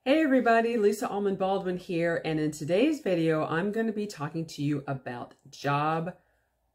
Hey everybody, Lisa Allman Baldwin here, and in today's video, I'm going to be talking to you about job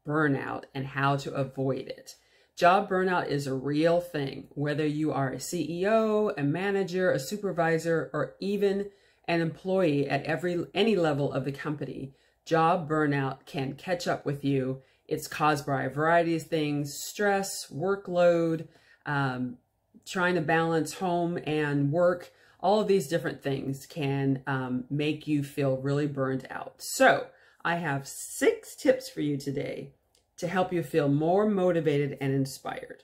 burnout and how to avoid it. Job burnout is a real thing, whether you are a CEO, a manager, a supervisor, or even an employee at any level of the company. Job burnout can catch up with you. It's caused by a variety of things: stress, workload, trying to balance home and work. All of these different things can make you feel really burned out. So I have 6 tips for you today to help you feel more motivated and inspired.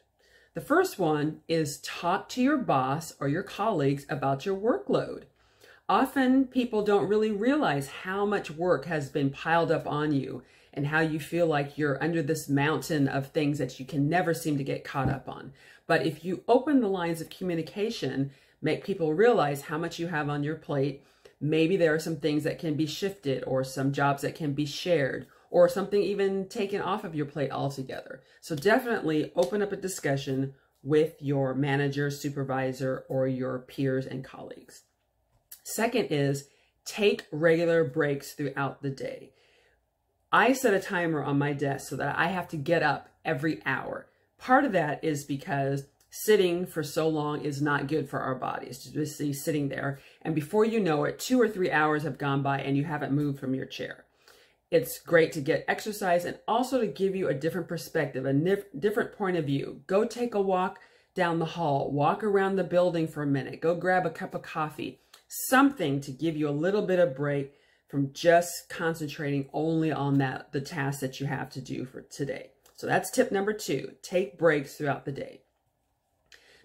The first one is talk to your boss or your colleagues about your workload. Often people don't really realize how much work has been piled up on you and how you feel like you're under this mountain of things that you can never seem to get caught up on. But if you open the lines of communication, make people realize how much you have on your plate, maybe there are some things that can be shifted or some jobs that can be shared or something even taken off of your plate altogether. So definitely open up a discussion with your manager, supervisor, or your peers and colleagues. Second is take regular breaks throughout the day. I set a timer on my desk so that I have to get up every hour. Part of that is because sitting for so long is not good for our bodies, to just be sitting there. And before you know it, 2 or 3 hours have gone by and you haven't moved from your chair. It's great to get exercise and also to give you a different perspective, a different point of view. Go take a walk down the hall, walk around the building for a minute, go grab a cup of coffee, something to give you a little bit of break from just concentrating only on the task that you have to do for today. So that's tip number 2, take breaks throughout the day.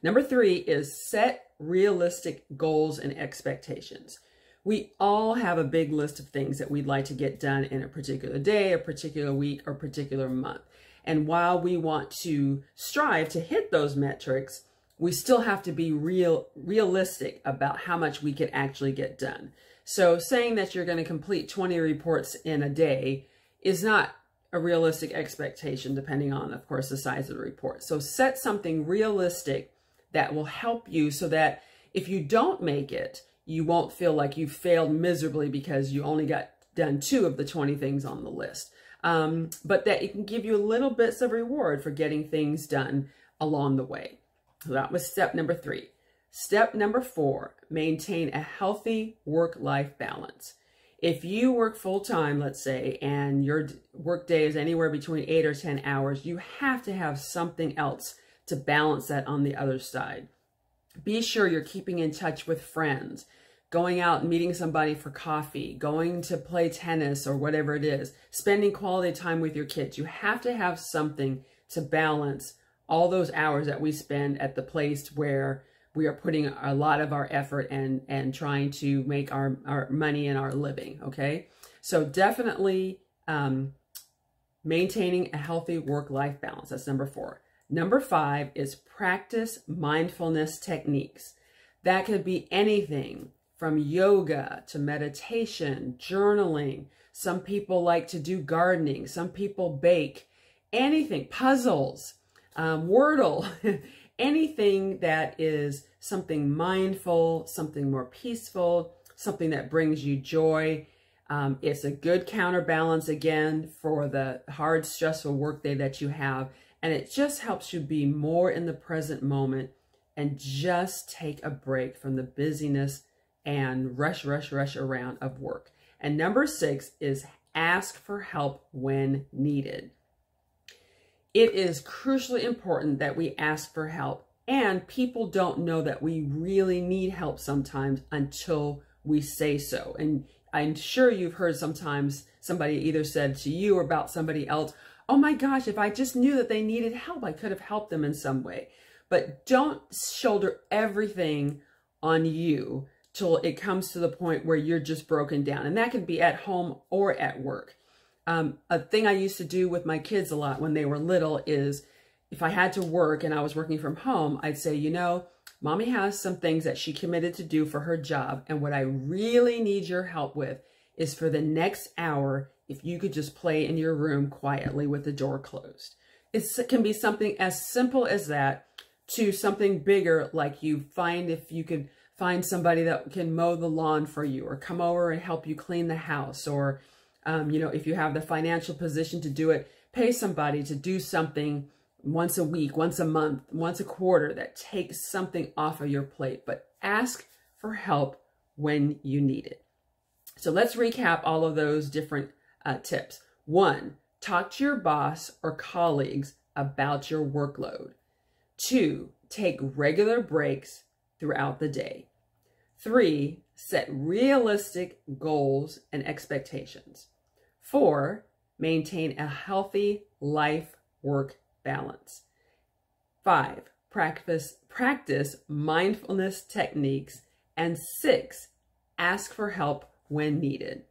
Number 3 is set realistic goals and expectations. We all have a big list of things that we'd like to get done in a particular day, a particular week, or particular month. And while we want to strive to hit those metrics, we still have to be realistic about how much we can actually get done. So saying that you're going to complete 20 reports in a day is not a realistic expectation, depending on, of course, the size of the report. So set something realistic that will help you so that if you don't make it, you won't feel like you failed miserably because you only got done 2 of the 20 things on the list. But that it can give you little bits of reward for getting things done along the way. So that was step number 3. Step number 4, maintain a healthy work-life balance. If you work full-time, let's say, and your work day is anywhere between 8 or 10 hours, you have to have something else to balance that on the other side. Be sure you're keeping in touch with friends, going out and meeting somebody for coffee, going to play tennis or whatever it is, spending quality time with your kids. You have to have something to balance all those hours that we spend at the place where we are putting a lot of our effort and trying to make our money and our living, okay? So definitely maintaining a healthy work-life balance. That's number 4. Number 5 is practice mindfulness techniques. That could be anything from yoga to meditation, journaling. Some people like to do gardening. Some people bake. Anything, puzzles, Wordle, anything that is something mindful, something more peaceful, something that brings you joy. It's a good counterbalance, again, for the hard, stressful workday that you have. And it just helps you be more in the present moment and just take a break from the busyness and rush around of work. And number 6 is ask for help when needed. It is crucially important that we ask for help, and people don't know that we really need help sometimes until we say so. And I'm sure you've heard sometimes somebody either said to you or about somebody else, oh my gosh, if I just knew that they needed help, I could have helped them in some way. But don't shoulder everything on you till it comes to the point where you're just broken down. And that could be at home or at work. A thing I used to do with my kids a lot when they were little is if I had to work and I was working from home, I'd say, you know, Mommy has some things that she committed to do for her job. And what I really need your help with is for the next hour, if you could just play in your room quietly with the door closed. It can be something as simple as that to something bigger, like you find if you could find somebody that can mow the lawn for you, or come over and help you clean the house, or, you know, if you have the financial position to do it, pay somebody to do something once a week, once a month, once a quarter that takes something off of your plate, but ask for help when you need it. So let's recap all of those different tips. 1, talk to your boss or colleagues about your workload. 2, take regular breaks throughout the day. 3, set realistic goals and expectations. 4, maintain a healthy life-work balance. 5, practice mindfulness techniques. And 6, ask for help when needed.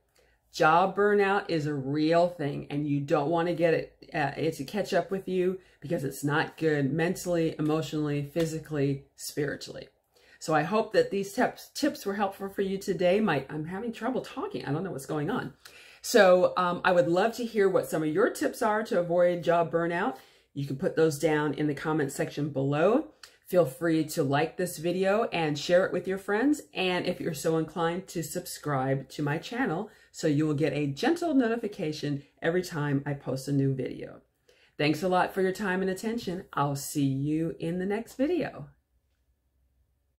Job burnout is a real thing, and you don't want to get it to catch up with you, because it's not good mentally, emotionally, physically, spiritually. So I hope that these tips were helpful for you today. I'm having trouble talking. I don't know what's going on. So I would love to hear what some of your tips are to avoid job burnout. You can put those down in the comment section below. Feel free to like this video and share it with your friends. And if you're so inclined, to subscribe to my channel so you will get a gentle notification every time I post a new video. Thanks a lot for your time and attention. I'll see you in the next video.